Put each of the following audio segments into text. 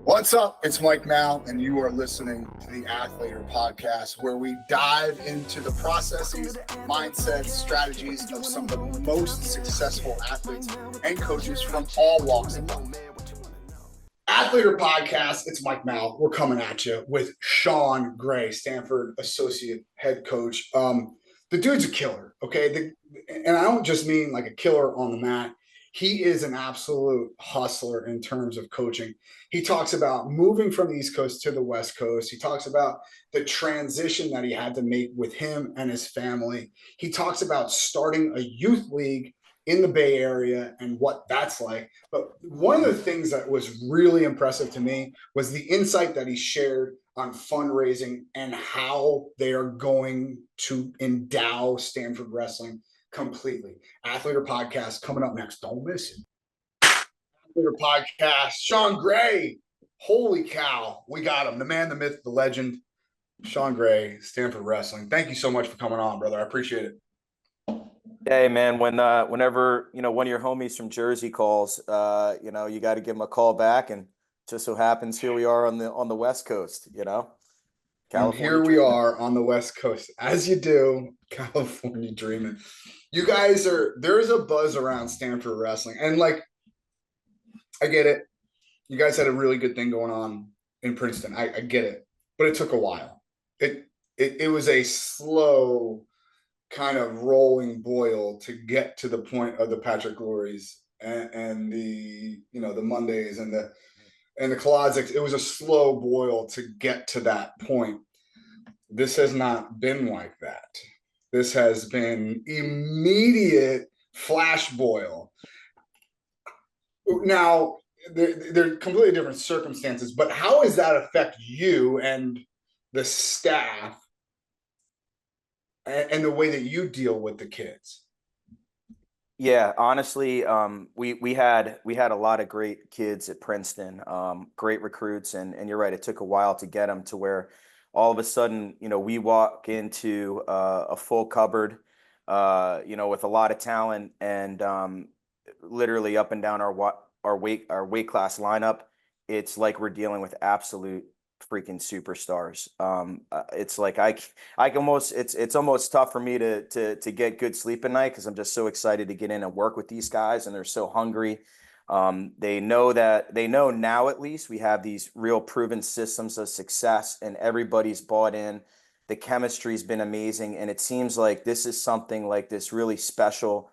What's up? It's Mike Mal, and you are listening to the Athletor Podcast, where we dive into the processes, mindsets, strategies of some of the most successful athletes and coaches from all walks of life. Athletor Podcast, it's Mike Mal. We're coming at you with Sean Gray, Stanford Associate Head Coach. The dude's a killer, okay? And I don't just mean like a killer on the mat. He is an absolute hustler in terms of coaching. He talks about moving from the East Coast to the West Coast. He talks about the transition that he had to make with him and his family. He talks about starting a youth league in the Bay Area and what that's like. But one of the things that was really impressive to me was the insight that he shared on fundraising and how they are going to endow Stanford Wrestling completely. Athletor Podcast coming up next. Don't miss it. Athletor Podcast. Sean Gray. Holy cow. We got him. The man, the myth, the legend. Sean Gray, Stanford Wrestling. Thank you so much for coming on, brother. I appreciate it. Hey man, whenever one of your homies from Jersey calls, you got to give him a call back, and just so happens here we are on the West Coast, California. And here we are on the West Coast, as you do, California dreaming. You guys there's a buzz around Stanford Wrestling, and like, I get it. You guys had a really good thing going on in Princeton. I get it, but it took a while. It was a slow kind of rolling boil to get to the point of the Patrick Glories and the the Mondays and the Closets. It was a slow boil to get to that point. This has not been like that. This has been immediate flash boil. Now, they're completely different circumstances, but how does that affect you and the staff and the way that you deal with the kids? Yeah, honestly, we had a lot of great kids at Princeton, great recruits, and you're right, it took a while to get them to where all of a sudden, we walk into a full cupboard, with a lot of talent, and literally up and down our weight class lineup, it's like we're dealing with absolute freaking superstars. It's like it's almost tough for me to get good sleep at night, because I'm just so excited to get in and work with these guys, and they're so hungry. They know now, at least we have these real proven systems of success, and everybody's bought in. The chemistry's been amazing, and it seems like this is something like this really special,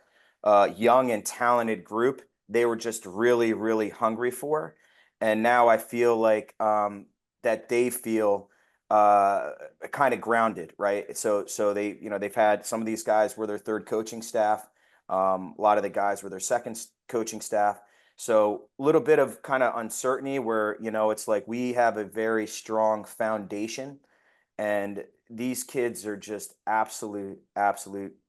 young and talented group. They were just really, really hungry for, and now I feel like that they feel kind of grounded, right? So they, they've had some of these guys were their third coaching staff. A lot of the guys were their second coaching staff. So a little bit of kind of uncertainty where, it's like we have a very strong foundation, and these kids are just absolute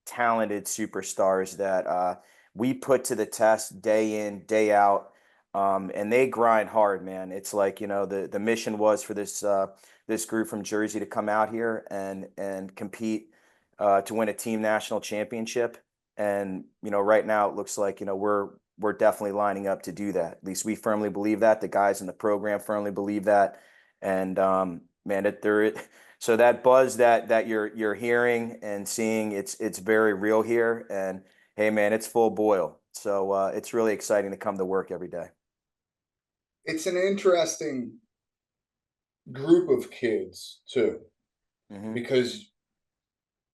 talented superstars that we put to the test day in, day out. And they grind hard, man. It's like, the mission was for this group from Jersey to come out here and compete to win a team national championship. And, right now it looks like, we're definitely lining up to do that. At least we firmly believe that. The guys in the program firmly believe that. And man, so that buzz that you're hearing and seeing, it's very real here. And hey, man, it's full boil. So it's really exciting to come to work every day. It's an interesting group of kids too, because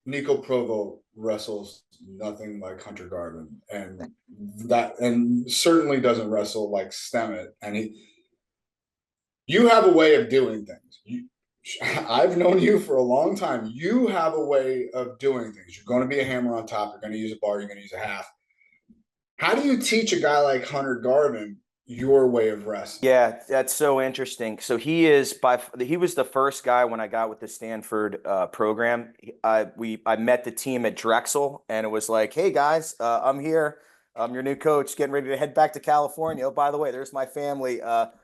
Nico Provo wrestles nothing like Hunter Garvin, and certainly doesn't wrestle like Stemet. And you have a way of doing things. I've known you for a long time. You have a way of doing things. You're going to be a hammer on top. You're going to use a bar. You're going to use a half. How do you teach a guy like Hunter Garvin your way of wrestling? Yeah, that's so interesting. So he was the first guy when I got with the Stanford program. I met the team at Drexel, and it was like, hey guys, I'm here. I'm your new coach, getting ready to head back to California. Oh, by the way, there's my family.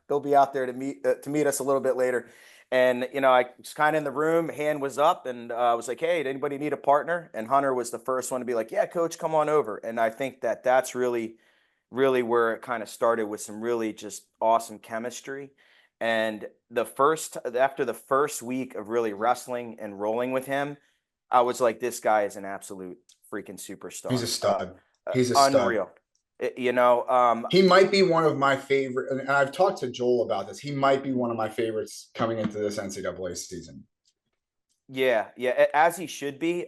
They'll be out there to meet us a little bit later. And, I was kind of in the room, hand was up, and I was like, hey, did anybody need a partner? And Hunter was the first one to be like, yeah, coach, come on over. And I think that's really where it kind of started, with some really just awesome chemistry. And after the first week of really wrestling and rolling with him, I was like, this guy is an absolute freaking He's superstar. a stud. He's a stud. Unreal. You know, He might be one of my favorite, and I've talked to Joel about this. He might be one of my favorites coming into this NCAA season. yeah, yeah, as he should be.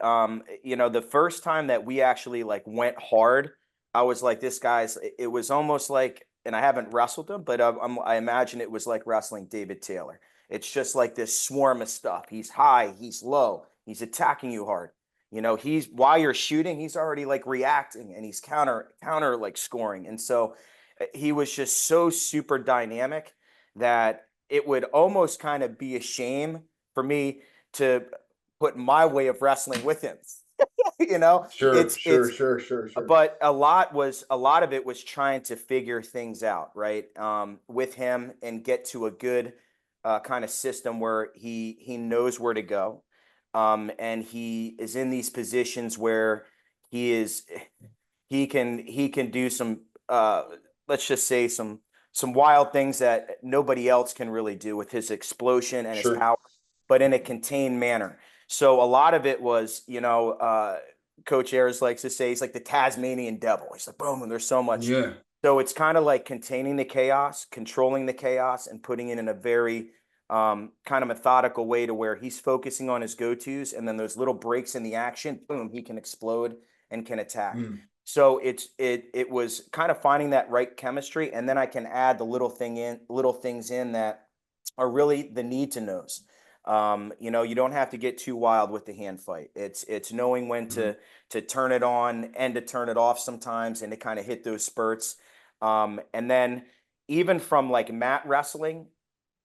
You know, the first time that we actually like went hard, I was like, this guy's. It was almost like, and I haven't wrestled him, but I imagine it was like wrestling David Taylor. It's just like this swarm of stuff. He's high, he's low, he's attacking you hard. You know, he's while you're shooting, he's already like reacting and he's counter like scoring. And so he was just so super dynamic that it would almost kind of be a shame for me to put my way of wrestling with him. You know, Sure, it's sure. but a lot of it was trying to figure things out, right? With him and get to a good kind of system where he knows where to go. And he is in these positions where he is he can do some let's just say some wild things that nobody else can really do with his explosion and his Sure. power, but in a contained manner. So a lot of it was, Coach Ayers likes to say he's like the Tasmanian devil. He's like, boom, and there's so much. Yeah. So it's kind of like containing the chaos, controlling the chaos, and putting it in a very kind of methodical way to where he's focusing on his go-tos, and then those little breaks in the action, boom, he can explode and can attack. Mm. So it was kind of finding that right chemistry, and then I can add the little things in that are really the need to knows. You know, you don't have to get too wild with the hand fight. It's knowing when Mm. to turn it on and to turn it off sometimes, and to kind of hit those spurts. And then even from like mat wrestling,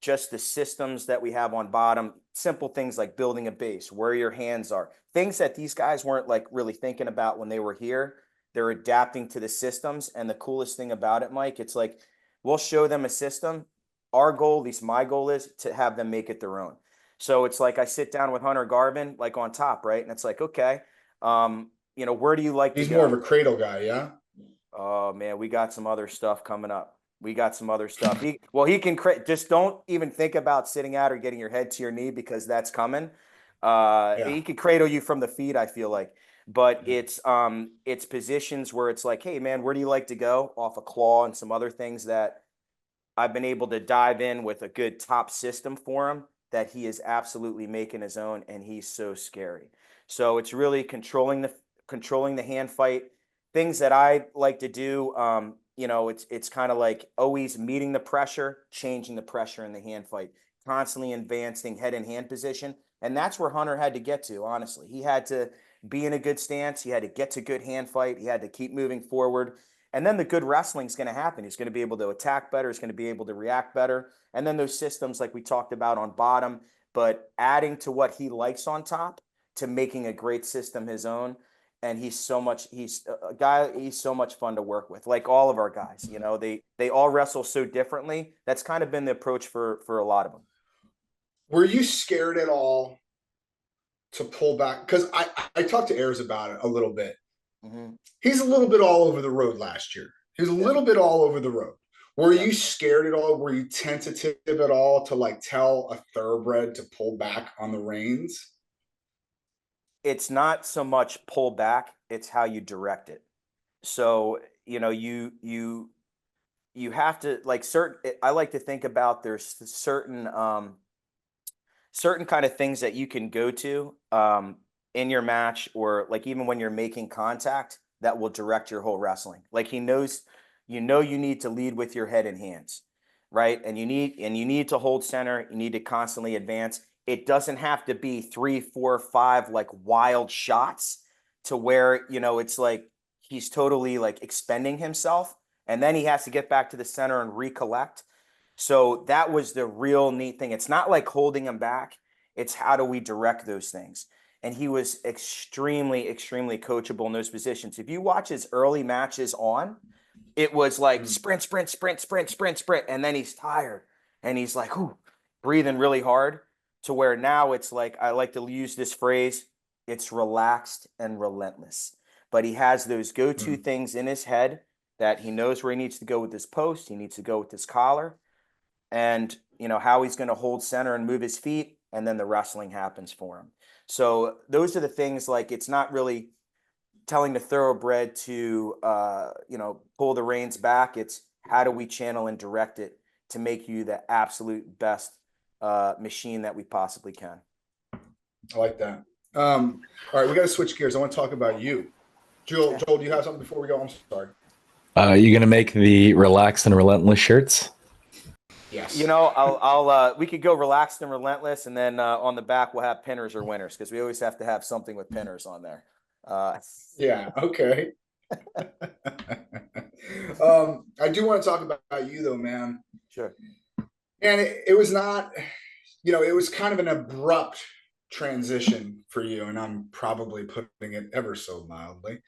just the systems that we have on bottom, simple things like building a base, where your hands are, things that these guys weren't like really thinking about when they were here. They're adapting to the systems. And the coolest thing about it, Mike, it's like we'll show them a system. Our goal, at least my goal, is to have them make it their own. So it's like I sit down with Hunter Garvin, like on top, right? And it's like, okay, where do you like to He's more of go? a cradle guy, yeah? Oh man, we got some other stuff coming up. We got some other stuff. He can create. Just don't even think about sitting out or getting your head to your knee because that's coming. Yeah. He could cradle you from the feet, I feel like. But Yeah. it's positions where it's like, hey man, where do you like to go? Off a claw and some other things that I've been able to dive in with a good top system for him that he is absolutely making his own, and he's so scary. So it's really controlling the hand fight. Things that I like to do, it's kind of like always meeting the pressure, changing the pressure in the hand fight, constantly advancing head and hand position. And that's where Hunter had to get to, honestly. He had to be in a good stance. He had to get to good hand fight. He had to keep moving forward. And then the good wrestling is going to happen. He's going to be able to attack better. He's going to be able to react better. And then those systems, like we talked about on bottom, but adding to what he likes on top to making a great system his own. And he's a guy, he's so much fun to work with. Like all of our guys, they all wrestle so differently. That's kind of been the approach for a lot of them. Were you scared at all to pull back? Because I talked to Ayers about it a little bit. Mm-hmm. He's a little bit all over the road last year. He was a Yeah. little bit all over the road. Were Yeah. you scared at all? Were you tentative at all to like tell a thoroughbred to pull back on the reins? It's not so much pull back, it's how you direct it. So, you have to like I like to think about there's certain kind of things that you can go to in your match, or like even when you're making contact, that will direct your whole wrestling. Like he knows, you need to lead with your head and hands, right? And you need to hold center. You need to constantly advance. It doesn't have to be 3, 4, 5 like wild shots to where it's like he's totally like expending himself, and then he has to get back to the center and recollect. So that was the real neat thing. It's not like holding him back. It's how do we direct those things? And he was extremely, extremely coachable in those positions. If you watch his early matches it was like Mm. sprint, sprint, sprint, sprint, sprint, sprint. And then he's tired and he's like, whew, breathing really hard, to where now it's like, I like to use this phrase, it's relaxed and relentless. But he has those go-to Mm. things in his head that he knows where he needs to go with his post. He needs to go with his collar. And, how he's going to hold center and move his feet, and then the wrestling happens for him. So those are the things, like, it's not really telling the thoroughbred to pull the reins back. It's how do we channel and direct it to make you the absolute best machine that we possibly can. I like that. All right, we got to switch gears. I want to talk about you. Joel, do you have something before we go? I'm sorry. You gonna make the relaxed and relentless shirts? Yes. We could go relaxed and relentless, and then on the back we'll have pinners or winners, because we always have to have something with pinners on there. Yeah. Okay. I do want to talk about you though, man. Sure. And it was not, it was kind of an abrupt transition for you, and I'm probably putting it ever so mildly.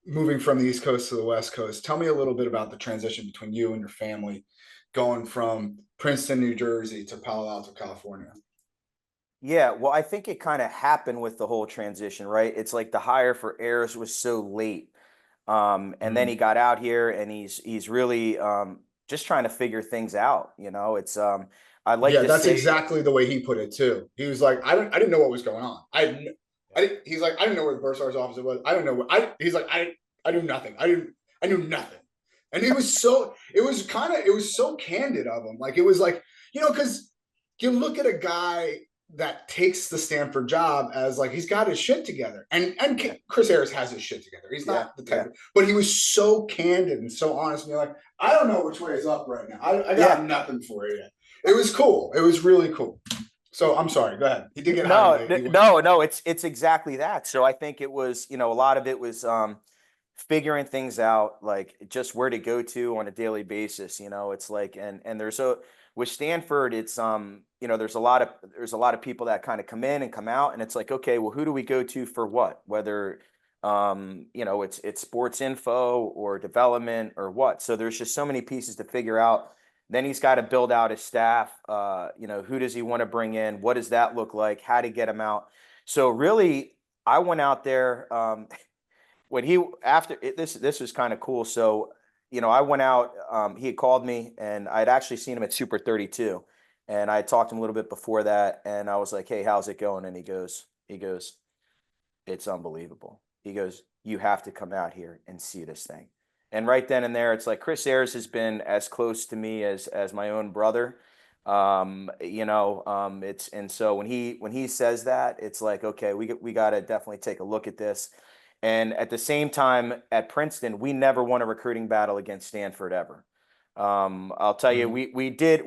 Moving from the East Coast to the West Coast. Tell me a little bit about the transition between you and your family going from Princeton, New Jersey to Palo Alto, California. Yeah, well, I think it kind of happened with the whole transition, right? It's like the hire for Ayers was so late. And then he got out here, and he's really just trying to figure things out. It's that's exactly the way he put it too. He was like, I didn't know what was going on. He's like, I didn't know where the Bursar's office was. I don't know he's like, I knew nothing. I knew nothing. And it was so candid of him. Like, it was like, because you look at a guy that takes the Stanford job as like, he's got his shit together. And Chris Ayers has his shit together. He's not the type but he was so candid and so honest. And you're like, I don't know which way is up right now. I got nothing for you yet. It was cool. It was really cool. So I'm sorry. Go ahead. He did get no. It's exactly that. So I think it was, a lot of it was figuring things out, like just where to go to on a daily basis. It's like, and there's with Stanford, it's there's a lot of people that kind of come in and come out, and it's like, okay, well, who do we go to for what? Whether it's sports info or development or what. So there's just so many pieces to figure out. Then he's got to build out his staff. Who does he want to bring in? What does that look like? How to get him out? So really, I went out there when this was kind of cool. So, I went out, he had called me, and I'd actually seen him at Super 32, and I had talked to him a little bit before that. And I was like, hey, how's it going? And he goes, it's unbelievable. He goes, you have to come out here and see this thing. And right then and there, it's like, Chris Ayers has been as close to me as my own brother. And so when he says that, it's like, okay, we got to definitely take a look at this. And at the same time, at Princeton, we never won a recruiting battle against Stanford ever. I'll tell you, we did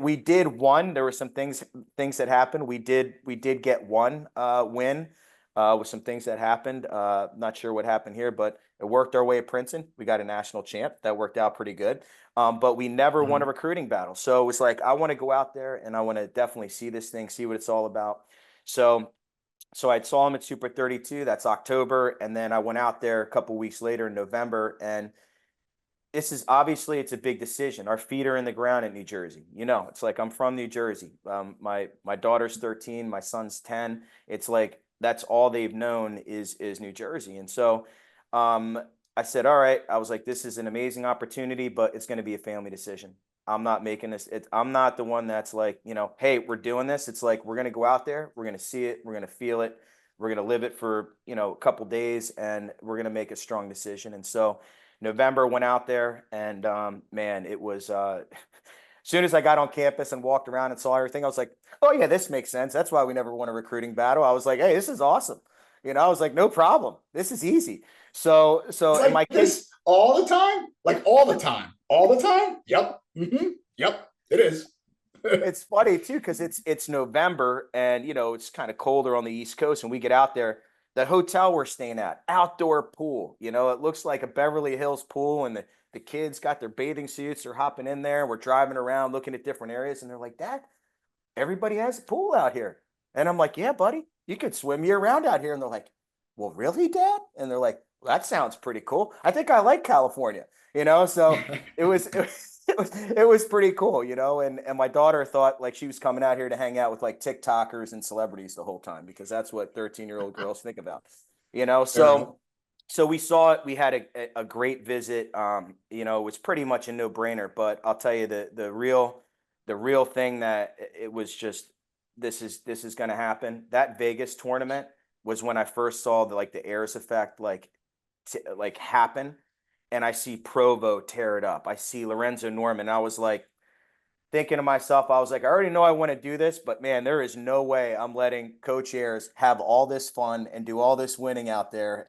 one. There were some things that happened. We did get one win with some things that happened. Not sure what happened here, but it worked our way at Princeton. We got a national champ. That worked out pretty good. But we never won a recruiting battle. So it was like, I want to go out there and I want to definitely see this thing, see what it's all about. So I saw him at Super 32. That's October. And then I went out there a couple weeks later in November. And this is obviously, it's a big decision. Our feet are in the ground in New Jersey. It's like, I'm from New Jersey. My daughter's 13. My son's 10. It's like, that's all they've known is New Jersey. And so I said, all right. I was like, this is an amazing opportunity, but it's going to be a family decision. I'm not making this. I'm not the one that's like, hey, we're doing this. It's like, we're going to go out there. We're going to see it. We're going to feel it. We're going to live it for, a couple days, and we're going to make a strong decision. And so November went out there, and man, it was, as soon as I got on campus and walked around and saw everything, I was like, oh yeah, this makes sense. That's why we never won a recruiting battle. I was like, hey, this is awesome. I was like, no problem. This is easy. So like my kids all the time, all the time. Yep. Mm-hmm. Yep. It is. It's funny too, because it's November, and it's kind of colder on the East Coast, and we get out there. The hotel we're staying at, outdoor pool. It looks like a Beverly Hills pool, and the kids got their bathing suits. They're hopping in there. We're driving around looking at different areas, and they're like, Dad, everybody has a pool out here. And I'm like, yeah, buddy, you could swim year round out here. And they're like, well, really, Dad? And they're like, well, that sounds pretty cool. I think I like California, so it was pretty cool, and my daughter thought like she was coming out here to hang out with like TikTokers and celebrities the whole time, because that's what 13-year-old girls think about, so we saw it. We had a great visit. It was pretty much a no-brainer, but I'll tell you the real the real thing that it was just, this is going to happen. That Vegas tournament was when I first saw the Ayers effect, happen. And I see Provo tear it up. I see Lorenzo Norman. I was like, thinking to myself, I was like, I already know I want to do this, but man, there is no way I'm letting Coach Ayers have all this fun and do all this winning out there,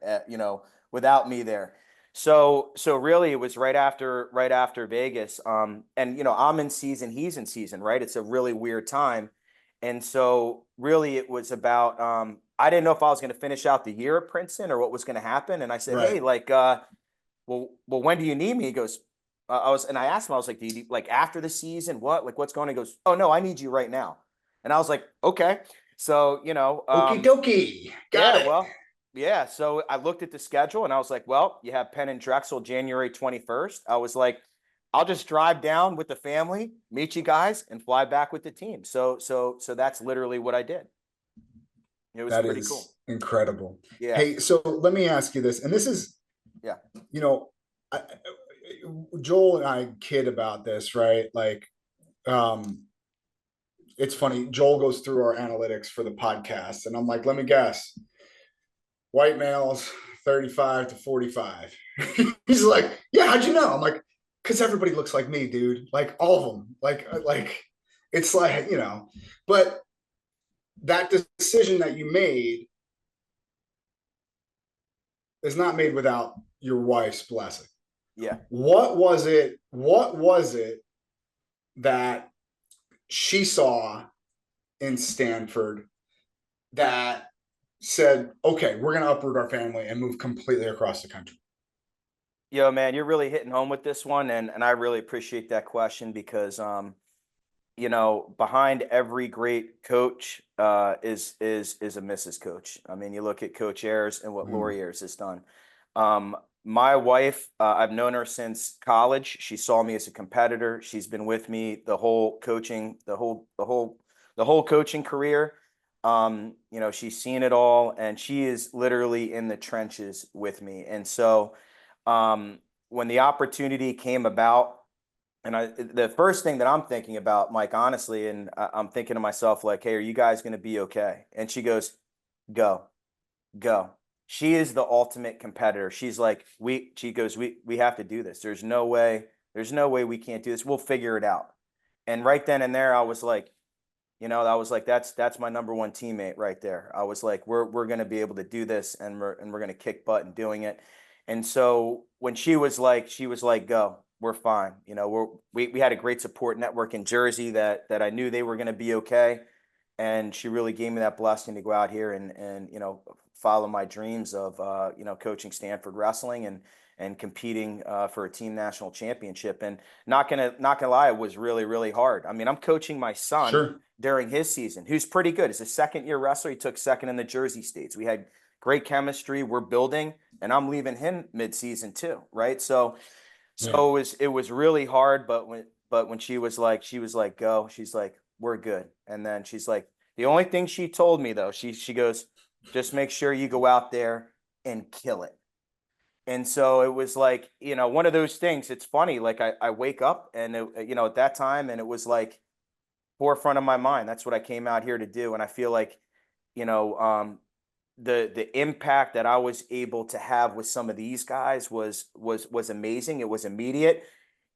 without me there. So really it was right after Vegas. And I'm in season, he's in season, right? It's a really weird time. And so really it was about, I didn't know if I was going to finish out the year at Princeton or what was going to happen. And I said, Right. hey, well, when do you need me? He goes, and I asked him, I was like, do you need, after the season, what's going on? He goes, oh no, I need you right now. And I was like, okay. So, Okie dokie. Got it. well, yeah. So I looked at the schedule and I was like, well, you have Penn and Drexel January 21st. I was like, I'll just drive down with the family, meet you guys, and fly back with the team. So that's literally what I did. It was pretty cool. Incredible. Yeah. Hey, so let me ask you this, and this is, yeah, Joel and I kid about this, right? It's funny. Joel goes through our analytics for the podcast, and I'm like, let me guess, white males, 35 to 45. He's like, yeah, how'd you know? I'm like, because everybody looks like me, dude. Like all of them. It's like, but that decision that you made is not made without your wife's blessing. Yeah. What was it that she saw in Stanford that said, okay, we're going to uproot our family and move completely across the country? Yo, man, you're really hitting home with this one. And I really appreciate that question because, behind every great coach is a Mrs. Coach. I mean, you look at Coach Ayers and what Lori Ayers has done. My wife, I've known her since college. She saw me as a competitor. She's been with me the whole coaching career. She's seen it all, and she is literally in the trenches with me. And so, when the opportunity came about, and the first thing that I'm thinking about, Mike, honestly, and I'm thinking to myself, like, hey, are you guys going to be okay? And she goes, go. She is the ultimate competitor. She's like, we have to do this. There's no way we can't do this. We'll figure it out. And right then and there, I was like, that's my number one teammate right there. I was like, we're going to be able to do this, and we're going to kick butt in doing it. And so when she was like, go, we're fine. We had a great support network in Jersey that I knew they were going to be okay. And she really gave me that blessing to go out here and follow my dreams of, coaching Stanford Wrestling and competing for a team national championship. And not gonna lie, it was really, really hard. I mean, I'm coaching my son during his season, who's pretty good. He's a second-year wrestler. He took second in the Jersey States. We had great chemistry. We're building, and I'm leaving him mid-season too, right? So it was really hard. But when she was like, go, she's like, we're good. And then she's like, the only thing she told me though, she goes, just make sure you go out there and kill it. And so it was like, one of those things. It's funny. Like I wake up and at that time, and it was like forefront of my mind. That's what I came out here to do. And I feel like, the impact that I was able to have with some of these guys was amazing. It was immediate.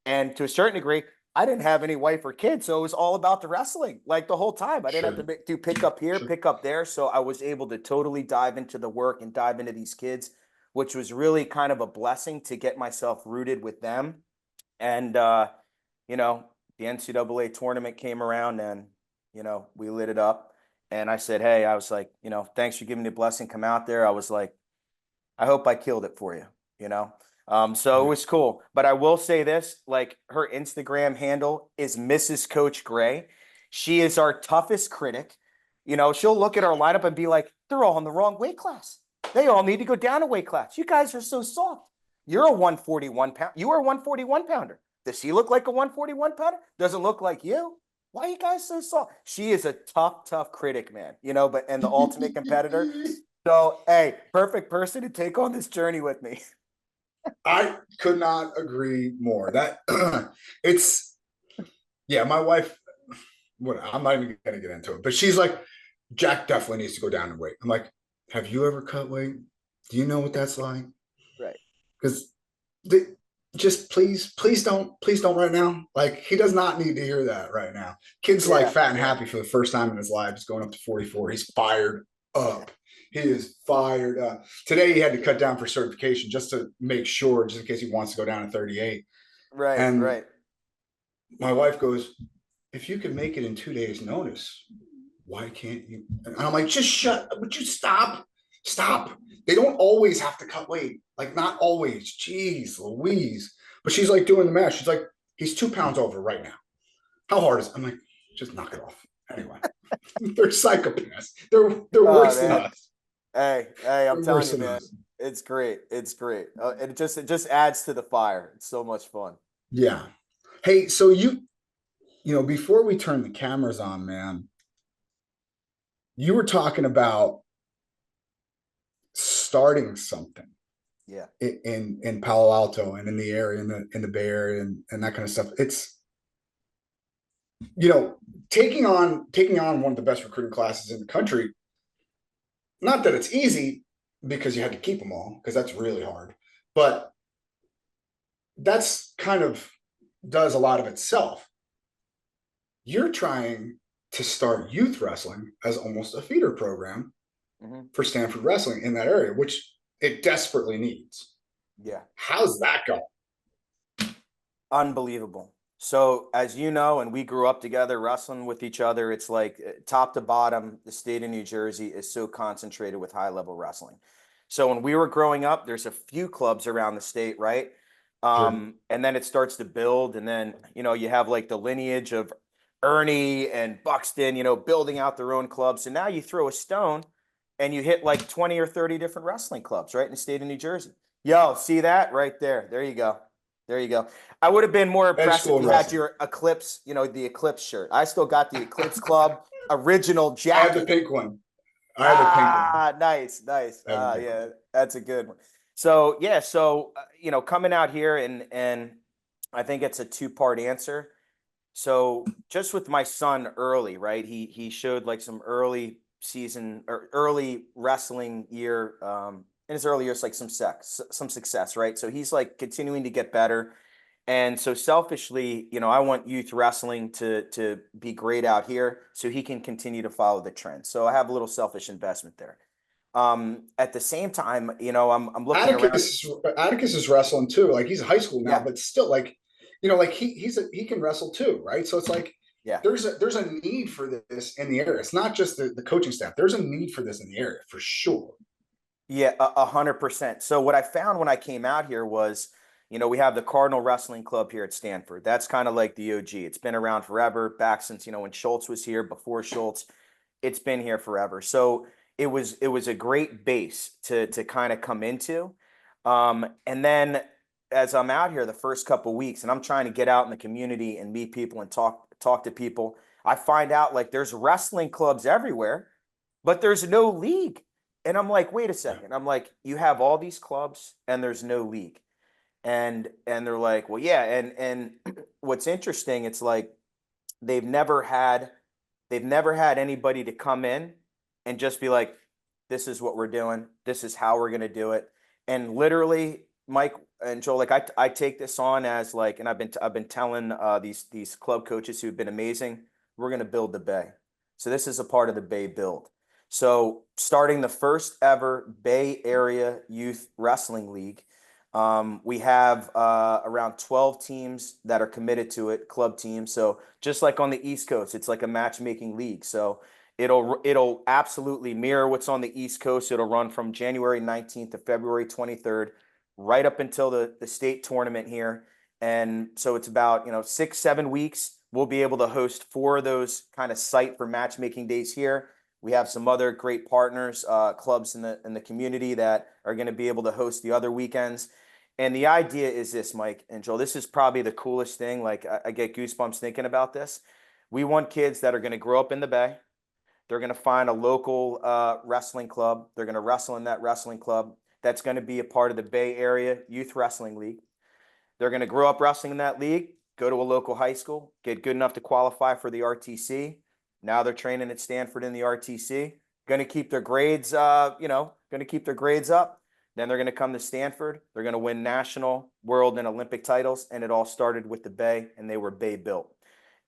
And to a certain degree, I didn't have any wife or kids, so it was all about the wrestling, like the whole time. I didn't have to do pick up here, pick up there. So I was able to totally dive into the work and dive into these kids, which was really kind of a blessing to get myself rooted with them. And, the NCAA tournament came around, and, we lit it up. And I said, hey, I was like, thanks for giving me a blessing. Come out there. I was like, I hope I killed it for you, So it was cool. But I will say this, like, her Instagram handle is Mrs. Coach Gray. She is our toughest critic. She'll look at our lineup and be like, they're all in the wrong weight class. They all need to go down a weight class. You guys are so soft. You're a 141 pound. You are a 141 pounder. Does he look like a 141 pounder? Doesn't look like you. Why are you guys so soft? She is a tough critic, man, and the ultimate competitor. So, hey, perfect person to take on this journey with me. I could not agree more. That my wife, what, I'm not even going to get into it, but she's like, Jack definitely needs to go down in weight. I'm like, have you ever cut weight? Do you know what that's like? Right. Because just please don't right now. Like, he does not need to hear that right now. Kid's like Yeah. fat and happy for the first time in his life. He's going up to 44. He's fired up. He is fired up. Today he had to cut down for certification just to make sure, just in case he wants to go down to 38. Right. And Right. my wife goes, if you can make it in 2 days notice, why can't you? And I'm like, just shut, would you stop? Stop. They don't always have to cut weight. Like, not always. Jeez Louise. But she's like doing the math. She's like, he's 2 pounds over right now. How hard is it? I'm like, just knock it off. Anyway, they're psychopaths. They're worse than us. Hey, I'm They're telling worse you, than man, us. it's great. It's great. It just adds to the fire. It's so much fun. Yeah. Hey, so before we turn the cameras on, man, you were talking about starting something Yeah. in Palo Alto and in the area, in the Bay Area, and that kind of stuff. It's, taking on one of the best recruiting classes in the country. Not that it's easy, because you had to keep them all, because that's really hard, but that's kind of does a lot of itself. You're trying to start youth wrestling as almost a feeder program for Stanford Wrestling in that area, which it desperately needs. Yeah. How's that going? Unbelievable. So, as you know, and we grew up together wrestling with each other, it's like top to bottom, the state of New Jersey is so concentrated with high level wrestling. So when we were growing up, there's a few clubs around the state, right? Sure. And then it starts to build, and then you have like the lineage of Ernie and Buxton, building out their own clubs. So now you throw a stone and you hit like 20 or 30 different wrestling clubs, right, in the state of New Jersey. Yo, see that right there? There you go. There you go. I would have been more Edge impressed if school you had wrestling. your Eclipse, the Eclipse shirt. I still got the Eclipse Club original I have the jacket. pink one. I have the pink one. Nice. Yeah, that's a good one. So yeah, coming out here and I think it's a two-part answer. So just with my son early, right? He showed like some early season or early wrestling year, in his early years, like some success, right? So he's like continuing to get better. And so selfishly, I want youth wrestling to be great out here so he can continue to follow the trend. So I have a little selfish investment there. At the same time, I'm looking around. Atticus is wrestling too. Like, he's in high school now, Yeah, but still, like, like he can wrestle too, right? So it's like, yeah. there's a need for this in the area. It's not just the coaching staff. There's a need for this in the area for sure. Yeah, 100%. So what I found when I came out here was, we have the Cardinal Wrestling Club here at Stanford. That's kind of like the OG. It's been around forever, back since, when Schultz was here, before Schultz. It's been here forever. So it was a great base to kind of come into. And then as I'm out here the first couple of weeks and I'm trying to get out in the community and meet people and talk to people, I find out like there's wrestling clubs everywhere, but there's no league. And I'm like, wait a second. I'm like, you have all these clubs and there's no league. And they're like, well, yeah. And what's interesting, it's like they've never had anybody to come in and just be like, this is what we're doing. This is how we're going to do it. And literally, Mike and Joel, like I take this on as like, and I've been telling these club coaches who've been amazing, we're going to build the Bay. So this is a part of the Bay build. So starting the first ever Bay Area Youth Wrestling League, we have around 12 teams that are committed to it, club teams. So just like on the East Coast, it's like a matchmaking league. So it'll absolutely mirror what's on the East Coast. It'll run from January 19th to February 23rd, right up until the state tournament here. And so it's about 6-7 weeks. We'll be able to host 4 of those kind of site for matchmaking days here. We have some other great partners, clubs in the community that are going to be able to host the other weekends. And the idea is this, Mike and Joel, this is probably the coolest thing. Like I get goosebumps thinking about this. We want kids that are going to grow up in the Bay. They're going to find a local wrestling club. They're going to wrestle in that wrestling club. That's going to be a part of the Bay Area Youth Wrestling League. They're going to grow up wrestling in that league, go to a local high school, get good enough to qualify for the RTC. Now they're training at Stanford in the RTC, going to keep their grades, going to keep their grades up. Then they're going to come to Stanford. They're going to win national, world, and Olympic titles. And it all started with the Bay, and they were Bay built.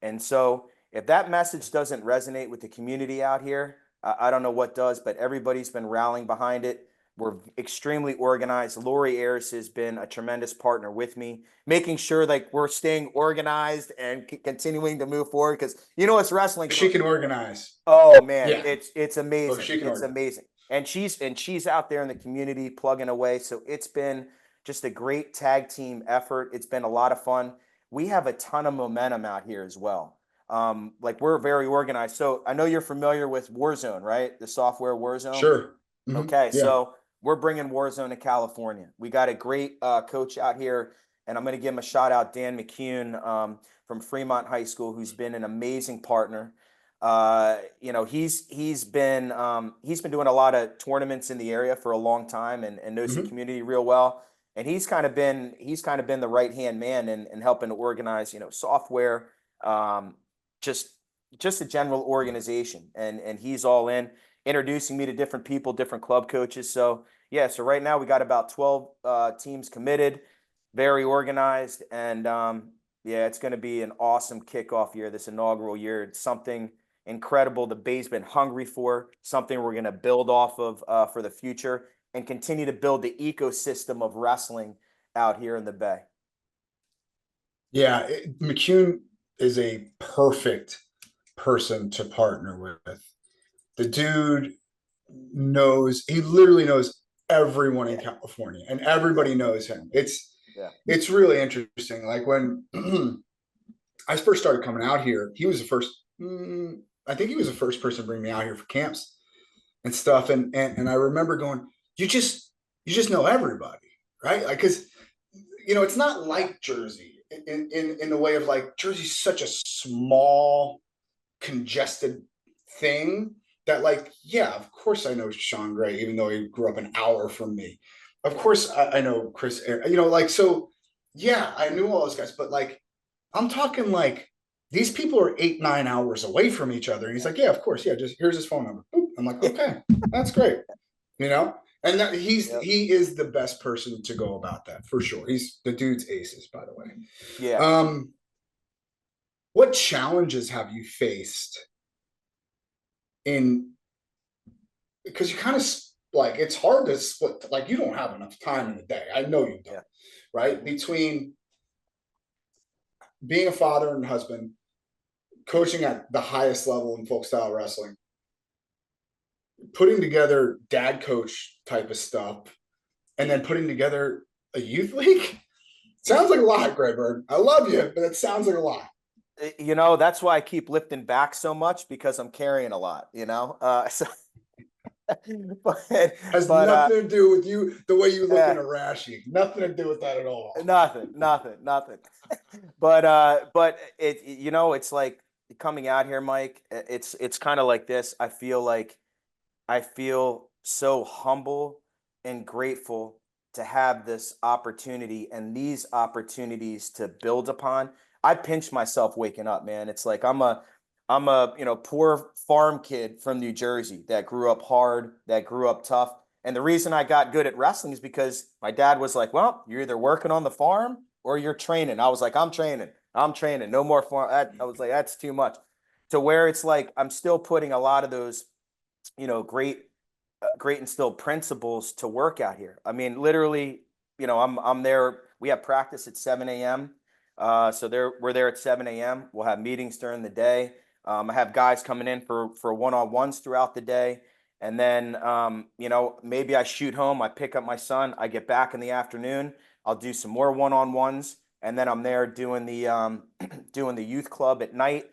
And so if that message doesn't resonate with the community out here, I don't know what does, but everybody's been rallying behind it. We're extremely organized. Lori Ayers has been a tremendous partner with me, making sure like we're staying organized and continuing to move forward. Because it's wrestling. She can organize. Oh man, Yeah. it's amazing. She can It's organize. amazing. And she's out there in the community plugging away. So it's been just a great tag team effort. It's been a lot of fun. We have a ton of momentum out here as well. Like we're very organized. So I know you're familiar with Warzone, right? The software Warzone. Sure. Mm-hmm. Okay, Yeah. so we're bringing Warzone to California. We got a great coach out here, and I'm going to give him a shout out, Dan McCune from Fremont High School, who's been an amazing partner. He's been doing a lot of tournaments in the area for a long time and knows the community real well. And he's kind of been the right hand man in helping to organize software, just a general organization, and he's all in, introducing me to different people, different club coaches. So yeah, so right now we got about 12 teams committed, very organized, and yeah, it's going to be an awesome kickoff year, this inaugural year. It's something incredible the Bay's been hungry for, something we're going to build off of for the future and continue to build the ecosystem of wrestling out here in the Bay. Yeah, McCune is a perfect person to partner with. The dude he literally knows everyone in California, and everybody knows him. It's really interesting. Like when I first started coming out here, he was the first, I think he was the first person to bring me out here for camps and stuff. And I remember going, you just know everybody, right? Like, cause it's not like Jersey in the way of like, Jersey's such a small, congested thing that like, yeah, of course I know Sean Gray, even though he grew up an hour from me. Of course I know Chris, so yeah, I knew all those guys, but like, I'm talking like these people are 8-9 hours away from each other. And he's like, yeah, of course. Yeah. Just here's his phone number. Boop. I'm like, okay, that's great. And that he is the best person to go about that for sure. He's the dude's aces, by the way. Yeah. What challenges have you faced because you kind of like, it's hard to split, like you don't have enough time in the day. I know you don't, right? Between being a father and husband, coaching at the highest level in folk style wrestling, putting together dad coach type of stuff, and then putting together a youth league. Sounds like a lot, Grayburn. I love you, but it sounds like a lot. That's why I keep lifting back so much, because I'm carrying a lot, Has nothing to do with you, the way you look in a Rashi. Nothing to do with that at all. Nothing. But it's like coming out here, Mike. It's kind of like this. I feel so humble and grateful to have this opportunity and these opportunities to build upon. I pinch myself waking up, man. It's like I'm a poor farm kid from New Jersey that grew up hard, that grew up tough. And the reason I got good at wrestling is because my dad was like, well, you're either working on the farm or you're training. I was like, I'm training. No more farm. I was like, that's too much. To where it's like, I'm still putting a lot of those, great instilled principles to work out here. I mean, literally, I'm there. We have practice at 7 a.m. So we're there at 7 a.m. We'll have meetings during the day. I have guys coming in for one-on-ones throughout the day. And then, maybe I shoot home, I pick up my son, I get back in the afternoon, I'll do some more one-on-ones. And then I'm there doing the youth club at night,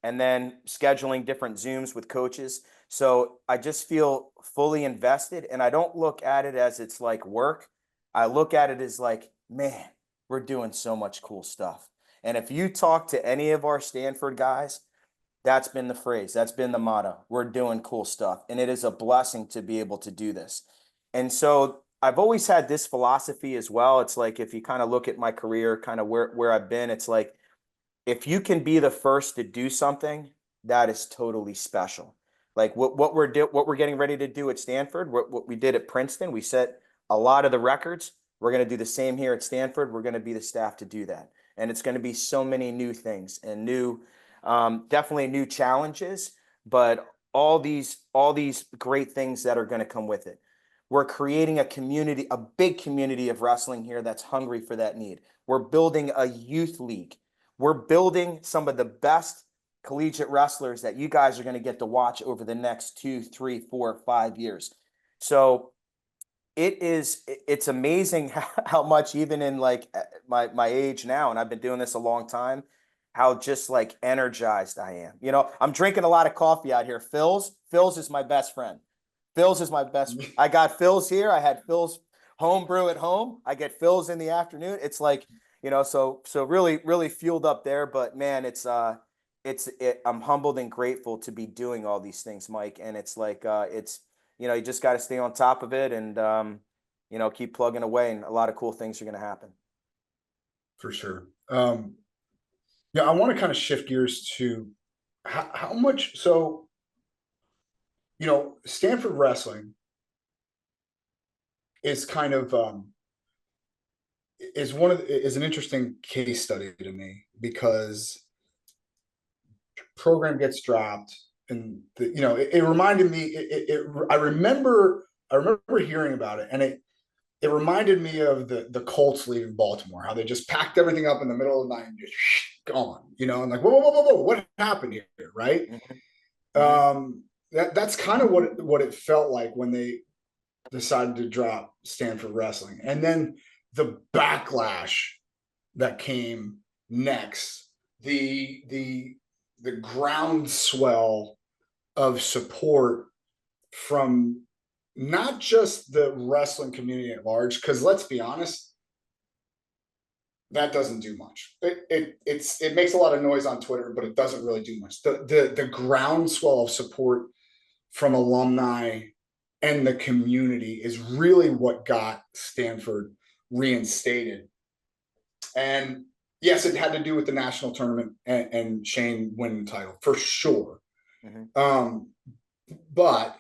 and then scheduling different Zooms with coaches. So I just feel fully invested, and I don't look at it as it's like work. I look at it as like, man, we're doing so much cool stuff. And if you talk to any of our Stanford guys, that's been the phrase. That's been the motto. We're doing cool stuff. And it is a blessing to be able to do this. And so I've always had this philosophy as well. It's like, if you kind of look at my career, kind of where I've been, it's like, if you can be the first to do something, that is totally special. Like what we're getting ready to do at Stanford, what we did at Princeton, we set a lot of the records. We're going to do the same here at Stanford. We're going to be the staff to do that, and it's going to be so many new things and new, definitely new challenges, but all these great things that are going to come with it. We're creating a community, a big community of wrestling here that's hungry for that need. We're building a youth league. We're building some of the best collegiate wrestlers that you guys are going to get to watch over the next 2, 3, 4, 5 years. So it's amazing how much, even in like my age now, and I've been doing this a long time, how just like energized I am. I'm drinking a lot of coffee out here. Phil's is my best friend. Phil's is my best. I got Phil's here. I had Phil's home brew at home. I get Phil's in the afternoon. It's like, so really, really fueled up there. But man, I'm humbled and grateful to be doing all these things, Mike. And it's like, you just got to stay on top of it and, keep plugging away, and a lot of cool things are going to happen. For sure. Yeah, I want to kind of shift gears to how much. So, Stanford Wrestling is kind of is an interesting case study to me, because program gets dropped, and it reminded me. I remember hearing about it, and it reminded me of the Colts leaving Baltimore, how they just packed everything up in the middle of the night and just gone. I'm like, whoa, what happened here, right? Mm-hmm. That's kind of what it felt like when they decided to drop Stanford Wrestling, and then the backlash that came next, the groundswell of support from not just the wrestling community at large, because let's be honest, that doesn't do much. It makes a lot of noise on Twitter, but it doesn't really do much. The groundswell of support from alumni and the community is really what got Stanford reinstated. And yes, it had to do with the national tournament and Shane winning the title for sure. Mm-hmm. But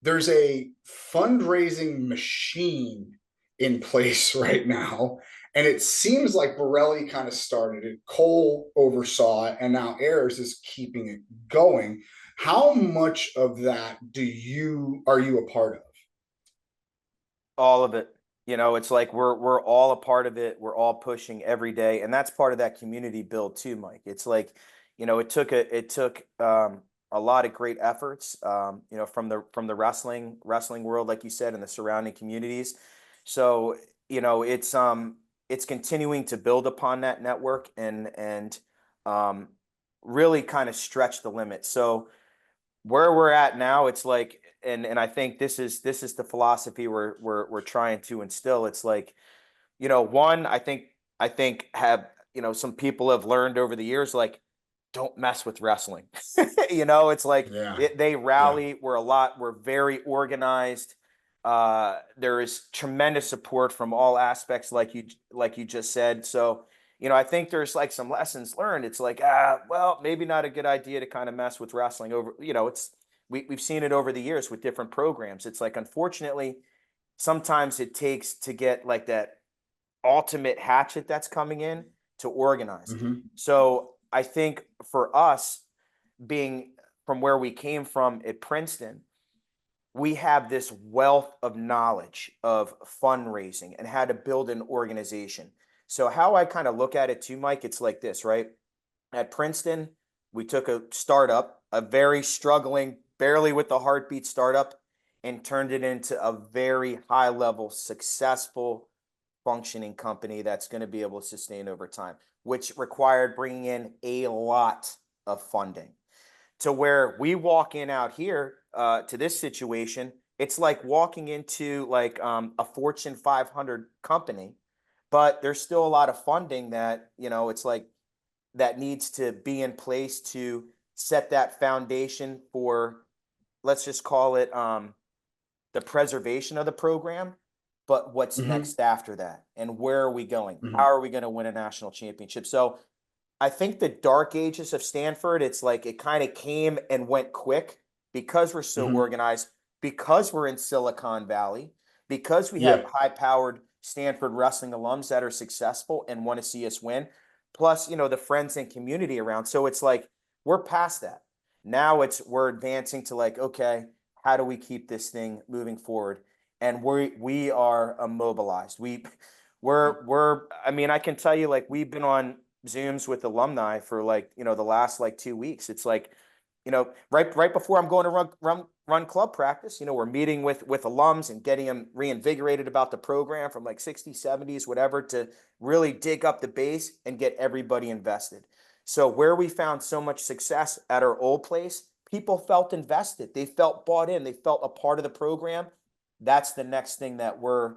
there's a fundraising machine in place right now, and it seems like Borelli kind of started it, Cole oversaw it, and now Ayers is keeping it going. How much of that are you a part of? All of it. It's like we're all a part of it. We're all pushing every day, and that's part of that community build too, Mike. It's like, it took a lot of great efforts, from the wrestling world, like you said, and the surrounding communities. So, it's continuing to build upon that network and really kind of stretch the limit. So where we're at now, it's like, and I think this is the philosophy we're trying to instill. It's like, one, I think have, some people have learned over the years, like, don't mess with wrestling. It's like they rally. We're very organized. There is tremendous support from all aspects, like you just said. So, I think there's like some lessons learned. It's like, well, maybe not a good idea to kind of mess with wrestling over, we've seen it over the years with different programs. It's like, unfortunately, sometimes it takes to get like that ultimate hatchet that's coming in to organize. Mm-hmm. So I think for us, being from where we came from at Princeton, we have this wealth of knowledge of fundraising and how to build an organization. So how I kind of look at it too, Mike, it's like this, right? At Princeton, we took a startup, a very struggling, barely with the heartbeat startup, and turned it into a very high level, successful, functioning company that's going to be able to sustain over time, which required bringing in a lot of funding. To where we walk in out here to this situation, it's like walking into like a Fortune 500 company, but there's still a lot of funding that, it's like that needs to be in place to set that foundation for, let's just call it the preservation of the program, but what's Mm-hmm. next after that, and where are we going? Mm-hmm. How are we going to win a national championship? So I think the dark ages of Stanford, it's like it kind of came and went quick because we're so Mhm. organized, because we're in Silicon Valley, because we have Yeah. high-powered Stanford wrestling alums that are successful and want to see us win, plus, the friends and community around. So it's like we're past that. Now we're advancing to like, okay, how do we keep this thing moving forward? And we are immobilized. We're I mean, I can tell you, like, we've been on Zooms with alumni for like, the last like 2 weeks. It's like, right before I'm going to run club practice, we're meeting with alums and getting them reinvigorated about the program from like 60s, 70s, whatever, to really dig up the base and get everybody invested. So where we found so much success at our old place, people felt invested. They felt bought in. They felt a part of the program. That's the next thing that we're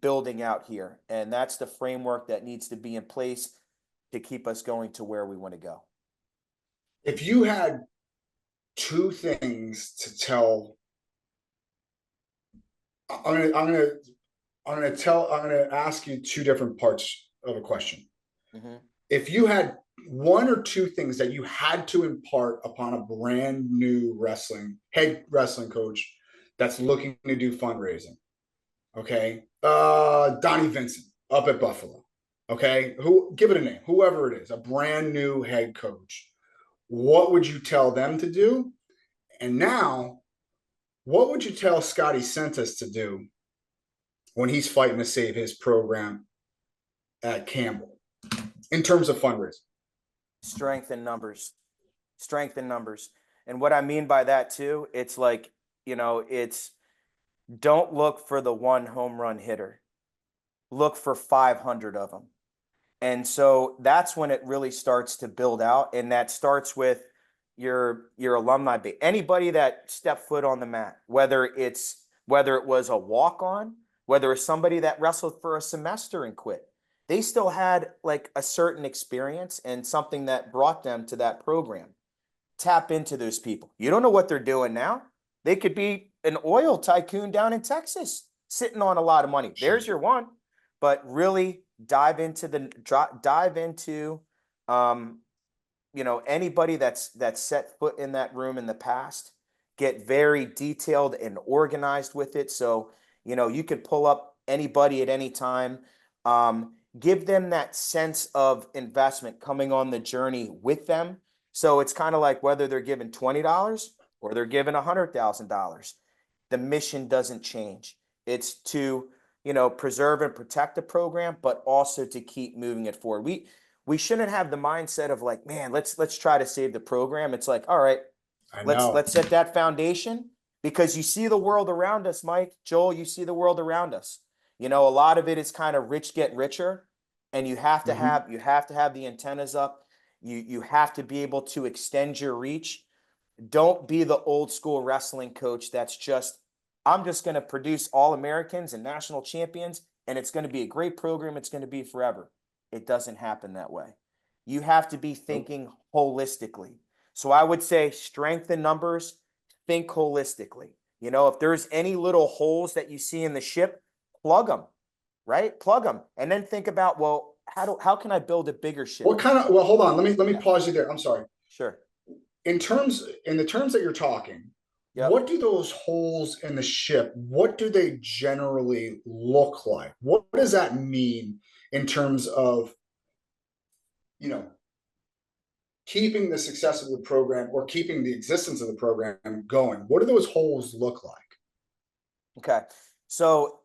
building out here. And that's the framework that needs to be in place to keep us going to where we want to go. If you had two things to tell, I'm gonna ask you two different parts of a question. Mm-hmm. If you had one or two things that you had to impart upon a brand new head wrestling coach that's looking to do fundraising, okay? Donnie Vincent up at Buffalo, okay? Give it a name, whoever it is, a brand new head coach. What would you tell them to do? And now, what would you tell Scotty Sentis to do when he's fighting to save his program at Campbell in terms of fundraising? Strength in numbers. Strength in numbers. And what I mean by that too, it's like, it's don't look for the one home run hitter. Look for 500 of them. And so that's when it really starts to build out. And that starts with your alumni base. Anybody that stepped foot on the mat, whether it was a walk-on, whether it's somebody that wrestled for a semester and quit, they still had like a certain experience and something that brought them to that program. Tap into those people. You don't know what they're doing now. They could be an oil tycoon down in Texas sitting on a lot of money. There's your one. But really dive into anybody that's set foot in that room in the past. Get very detailed and organized with it. So, you could pull up anybody at any time. Give them that sense of investment coming on the journey with them. So it's kind of like whether they're given $20 or they're given $100,000, the mission doesn't change. It's to, preserve and protect the program, but also to keep moving it forward. We shouldn't have the mindset of like, man, let's try to save the program. It's like, all right, let's set that foundation, because you see the world around us, Mike, Joel, you see the world around us. A lot of it is kind of rich get richer, and you have to have the antennas up. You have to be able to extend your reach. Don't be the old school wrestling coach that's just, I'm just going to produce all Americans and national champions, and it's going to be a great program. It's going to be forever. It doesn't happen that way. You have to be thinking holistically. So I would say strength in numbers, think holistically. If there's any little holes that you see in the ship, plug them, right? Plug them. And then think about, well, how can I build a bigger ship? Well, hold on. Let me pause you there. I'm sorry. Sure. In the terms that you're talking, Yep. what do those holes in the ship, what do they generally look like? What does that mean in terms of, keeping the success of the program or keeping the existence of the program going? What do those holes look like? Okay. So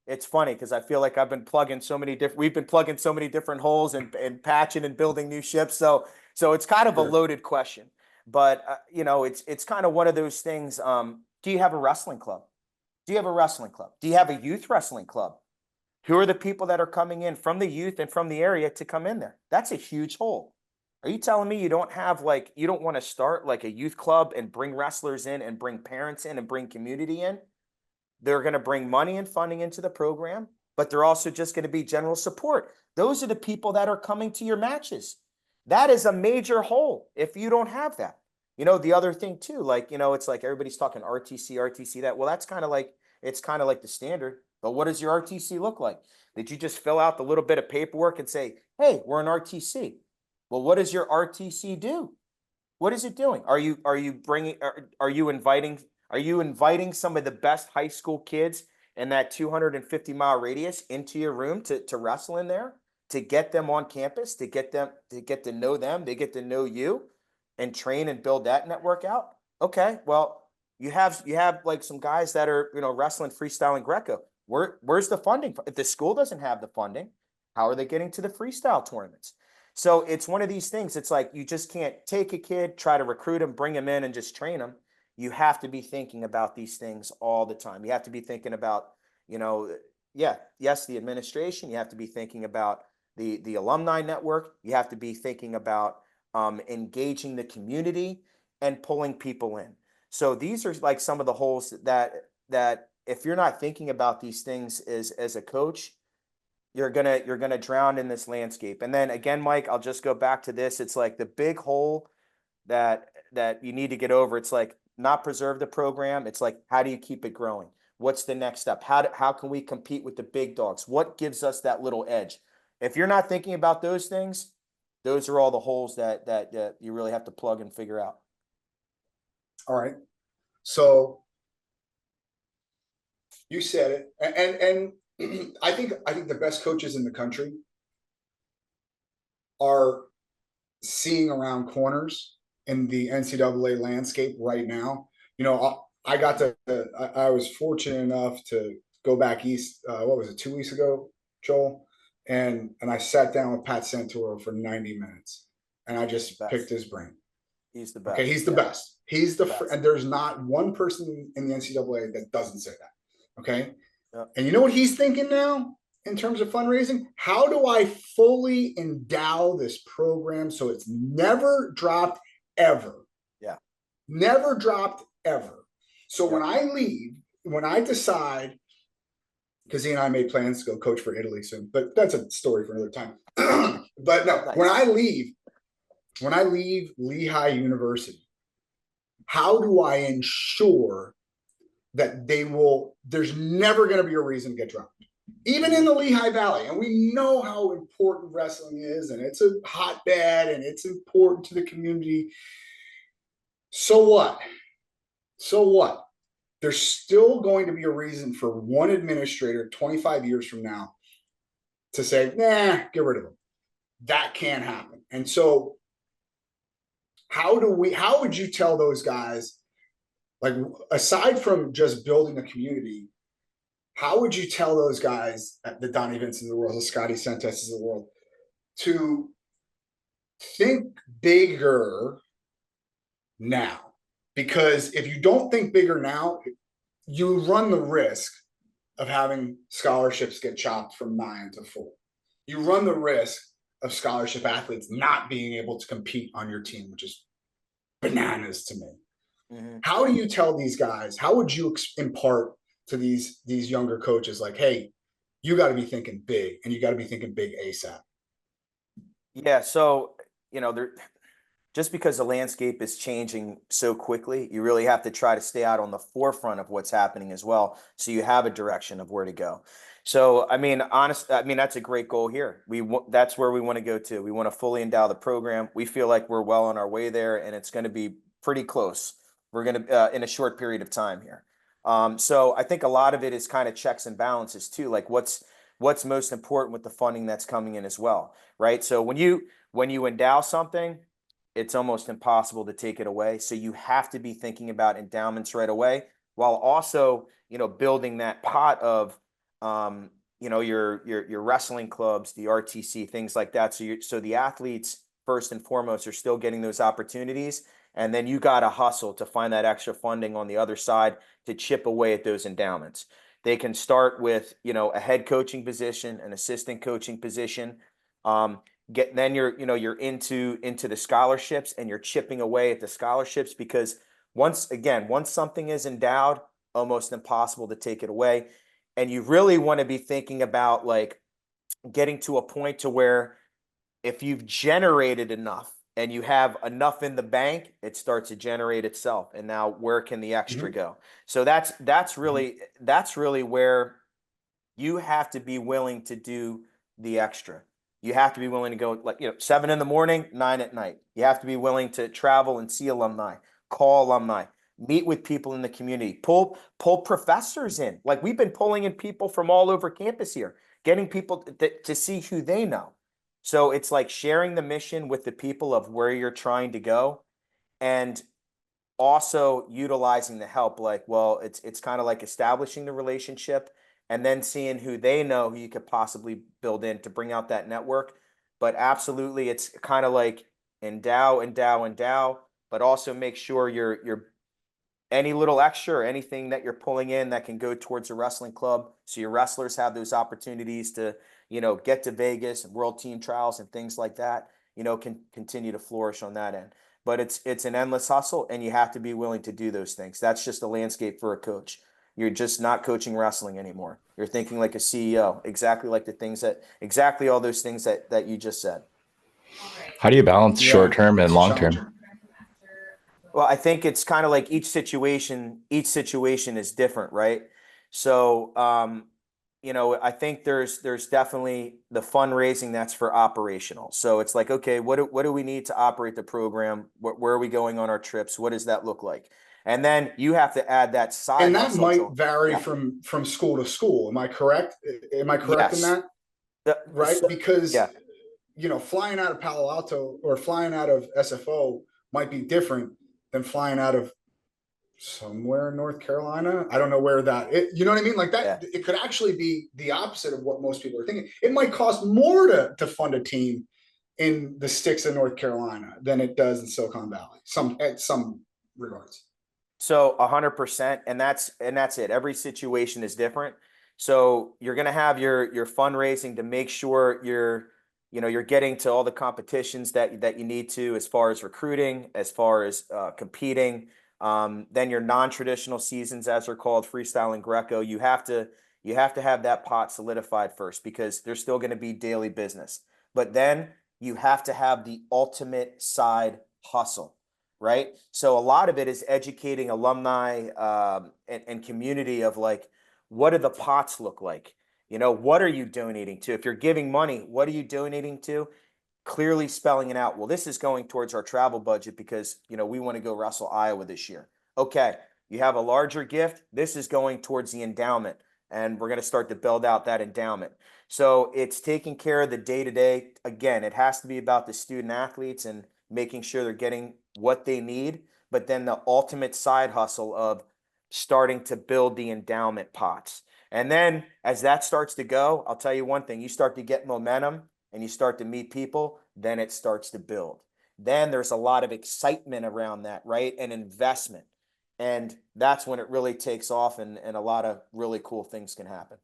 it's funny because I feel like we've been plugging so many different holes and patching and building new ships. So it's kind of a loaded question, but it's kind of one of those things. Do you have a wrestling club? Do you have a youth wrestling club? Who are the people that are coming in from the youth and from the area to come in there? That's a huge hole. Are you telling me you don't want to start like a youth club and bring wrestlers in and bring parents in and bring community in? They're going to bring money and funding into the program, but they're also just going to be general support. Those are the people that are coming to your matches. That is a major hole if you don't have that. The other thing too, it's like everybody's talking RTC, that. Well, it's kind of like the standard. But what does your RTC look like? Did you just fill out the little bit of paperwork and say, hey, we're an RTC? Well, what does your RTC do? What is it doing? Are you inviting some of the best high school kids in that 250-mile radius into your room to wrestle in there, to get them on campus, to get to know them, they get to know you and train and build that network out? Okay, well, you have like some guys that are, wrestling freestyle and Greco. Where's the funding? If the school doesn't have the funding, how are they getting to the freestyle tournaments? So it's one of these things. It's like, you just can't take a kid, try to recruit him, bring him in and just train him. You have to be thinking about these things all the time. You have to be thinking about, yes, the administration. You have to be thinking about the alumni network. You have to be thinking about engaging the community and pulling people in. So these are like some of the holes that if you're not thinking about these things as a coach, you're gonna drown in this landscape. And then again, Mike, I'll just go back to this. It's like the big hole that you need to get over. It's like, not preserve the program. It's like, how do you keep it growing? What's the next step? How can we compete with the big dogs? What gives us that little edge? If you're not thinking about those things, those are all the holes that you really have to plug and figure out. All right. So you said it, and I think the best coaches in the country are seeing around corners in the NCAA landscape right now. I was fortunate enough to go back east. What was it, 2 weeks ago, Joel? And I sat down with Pat Santoro for 90 minutes, and I just picked his brain. He's the best. Okay, he's the best. He's the best. And there's not one person in the NCAA that doesn't say that. Okay. Yep. And you know what he's thinking now in terms of fundraising? How do I fully endow this program so it's never dropped ever? Yeah. Never dropped ever. So when I leave, when I decide, because he and I made plans to go coach for Italy soon, but that's a story for another time. But no, nice. When I leave Lehigh University, how do I ensure that there's never going to be a reason to get dropped, even in the Lehigh Valley? And we know how important wrestling is, and it's a hotbed, and it's important to the community. So what? There's still going to be a reason for one administrator 25 years from now to say, nah, get rid of them. That can't happen. And so how would you tell those guys, like, aside from just building a community, how would you tell those guys, the Donnie Vincents of the world, the Scotty Sentesses of the world, to think bigger now? Because if you don't think bigger now, you run the risk of having scholarships get chopped from 9 to 4. You run the risk of scholarship athletes not being able to compete on your team, which is bananas to me. Mm-hmm. How do you tell these guys? How would you impart to these younger coaches, like, hey, you got to be thinking big, and you got to be thinking big ASAP? Yeah. So, just because the landscape is changing so quickly, you really have to try to stay out on the forefront of what's happening as well, so you have a direction of where to go. So, that's a great goal here. That's where we want to go to. We want to fully endow the program. We feel like we're well on our way there, and it's going to be pretty close. We're going to in a short period of time here. So I think a lot of it is kind of checks and balances too, like what's most important with the funding that's coming in as well, right? So when you endow something, it's almost impossible to take it away. So you have to be thinking about endowments right away, while also, building that pot of, your wrestling clubs, the RTC, things like that. So the athletes first and foremost are still getting those opportunities. And then you got to hustle to find that extra funding on the other side to chip away at those endowments. They can start with, a head coaching position, an assistant coaching position. Then you're into the scholarships, and you're chipping away at the scholarships, because once something is endowed, almost impossible to take it away. And you really want to be thinking about, like, getting to a point to where if you've generated enough and you have enough in the bank, it starts to generate itself. And now where can the extra go? So that's really where you have to be willing to do the extra. You have to be willing to go, like, 7 in the morning, 9 at night. You have to be willing to travel and see alumni, call alumni, meet with people in the community, pull professors in. Like, we've been pulling in people from all over campus here, getting people to see who they know. So it's like sharing the mission with the people of where you're trying to go, and also utilizing the help. Like, well, it's kind of like establishing the relationship and then seeing who they know, who you could possibly build in to bring out that network. But absolutely, it's kind of like endow, but also make sure you're any little extra or anything that you're pulling in that can go towards a wrestling club, so your wrestlers have those opportunities to, get to Vegas and world team trials and things like that, can continue to flourish on that end. But it's an endless hustle, and you have to be willing to do those things. That's just the landscape for a coach. You're just not coaching wrestling anymore. You're thinking like a CEO, exactly like exactly all those things that you just said. How do you balance short term and long term? Well, I think it's kind of like each situation is different, right? So, I think there's definitely the fundraising that's for operational. So it's like, okay, what do we need to operate the program? Where are we going on our trips? What does that look like? And then you have to add that side And that hustle. might vary from school to school. Am I correct? Am I correct in that? Right? Because flying out of Palo Alto or flying out of SFO might be different than flying out of somewhere in North Carolina. I don't know where you know what I mean? Like that, Yeah. It could actually be the opposite of what most people are thinking. It might cost more to fund a team in the sticks of North Carolina than it does in Silicon Valley, at some regards. So 100%, and that's it. Every situation is different. So you're going to have your fundraising to make sure you're getting to all the competitions that you need to, as far as recruiting, as far as competing. Then your non-traditional seasons, as they're called, freestyle and Greco, you have to have that pot solidified first, because there's still going to be daily business. But then you have to have the ultimate side hustle, right? So a lot of it is educating alumni and community of, like, what do the pots look like? What are you donating to? If you're giving money, what are you donating to? Clearly spelling it out. Well, this is going towards our travel budget because, we want to go wrestle Iowa this year. Okay, you have a larger gift. This is going towards the endowment, and we're going to start to build out that endowment. So it's taking care of the day-to-day. Again, it has to be about the student athletes and making sure they're getting what they need, but then the ultimate side hustle of starting to build the endowment pots. And then as that starts to go, I'll tell you one thing, you start to get momentum and you start to meet people, then it starts to build. Then there's a lot of excitement around that, right? And investment. And that's when it really takes off, and a lot of really cool things can happen.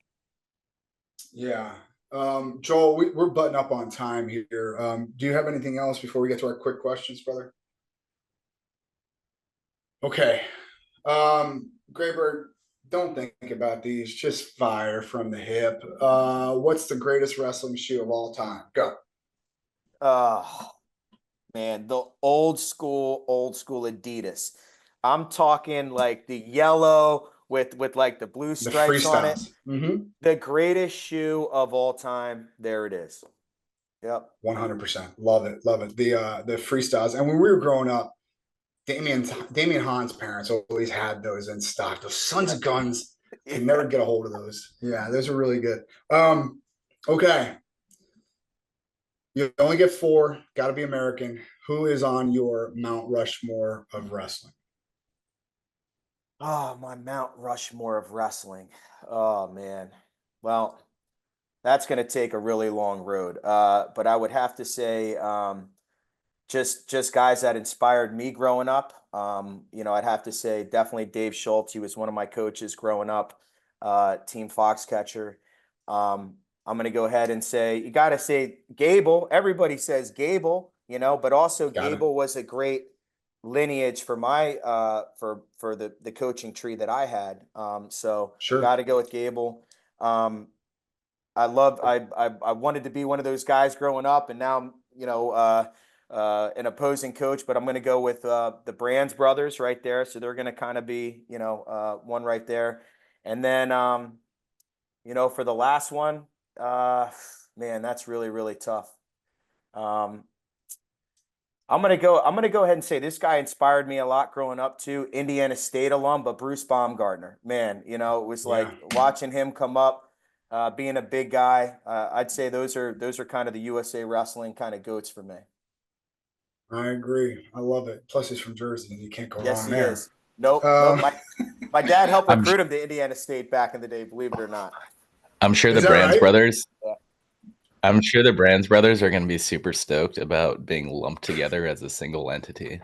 Yeah. Joel, we're butting up on time here. Do you have anything else before we get to our quick questions, brother? Okay. Graybird, don't think about these. Just fire from the hip. What's the greatest wrestling shoe of all time? Go. Man, the old school Adidas. I'm talking like the yellow with like the blue stripes on it. Mm-hmm. The greatest shoe of all time. There it is. Yep. 100%. Love it. Love it. The freestyles. And when we were growing up, Damian Hahn's parents always had those in stock. Those sons of guns. Could never get a hold of those. Yeah, those are really good. Okay. You only get 4. Got to be American. Who is on your Mount Rushmore of wrestling? Oh, my Mount Rushmore of wrestling. Oh, man. Well, that's going to take a really long road. But I would have to say just guys that inspired me growing up. I'd have to say definitely Dave Schultz. He was one of my coaches growing up, Team Foxcatcher. I'm going to go ahead and say, you got to say Gable. Everybody says Gable, but also Gable was a great lineage for my for the coaching tree that I had. So Sure. Got to go with Gable. I wanted to be one of those guys growing up, and now I'm, an opposing coach, but I'm going to go with the Brands brothers right there. So they're going to kind of be, one right there. And then, For the last one, man, that's really, really tough. I'm gonna go ahead and say this guy inspired me a lot growing up too. Indiana State alum, but Bruce Baumgartner, man, it was like watching him come up, being a big guy. I'd say those are kind of the USA Wrestling kind of goats for me. I agree. I love it. Plus, he's from Jersey, and you can't go Yes, wrong he there. is. Nope. My dad helped recruit him to Indiana State back in the day. Believe it or not. I'm sure the Brands brothers. Yeah. I'm sure the Brands brothers are going to be super stoked about being lumped together as a single entity.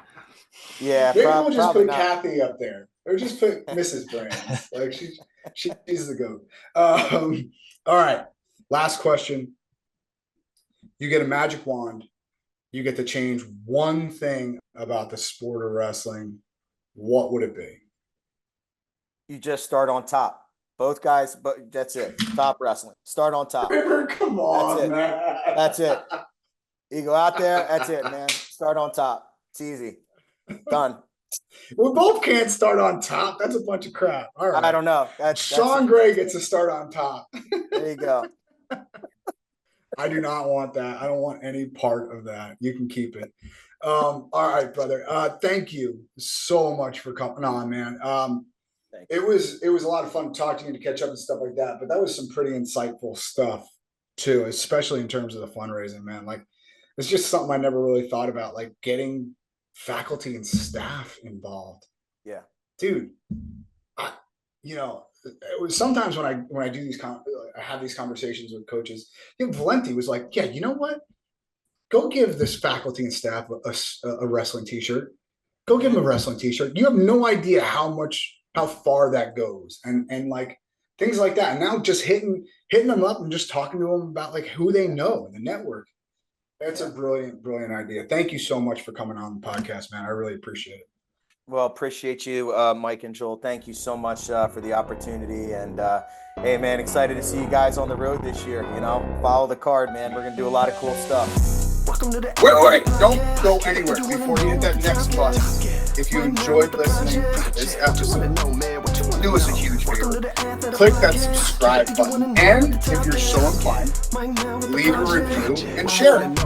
Yeah, maybe we'll just put Kathy up there, or just put Mrs. Brands. Like she's the goat. All right, last question. You get a magic wand. You get to change one thing about the sport of wrestling. What would it be? You just start on top. Both guys, but that's it. Top wrestling. Start on top. Come on, man. That's it. You go out there. That's it, man. Start on top. It's easy. Done. We both can't start on top. That's a bunch of crap. All right. I don't know. Sean Gray gets to start on top. There you go. I do not want that. I don't want any part of that. You can keep it. All right, brother. Thank you so much for coming on, man. It was a lot of fun talking to you, to catch up and stuff like that. But that was some pretty insightful stuff too, especially in terms of the fundraising, man. Like, it's just something I never really thought about, like getting faculty and staff involved. Yeah, dude. It was sometimes when I do these I have these conversations with coaches. Valenti was like, yeah, you know what? Go give this faculty and staff a wrestling t-shirt. Go give them a wrestling t-shirt. You have no idea how far that goes, and like things like that. And now just hitting them up and just talking to them about like who they know in the network. That's a brilliant, brilliant idea. Thank you so much for coming on the podcast, man. I really appreciate it. Well, appreciate you, Mike and Joel. Thank you so much for the opportunity. And hey, man, excited to see you guys on the road this year. Follow the card, man. We're going to do a lot of cool stuff. Wait. Don't go anywhere before you hit that next button. If you enjoyed listening to this episode, do us a huge favor. Click that subscribe button. And if you're so inclined, leave a review and share it.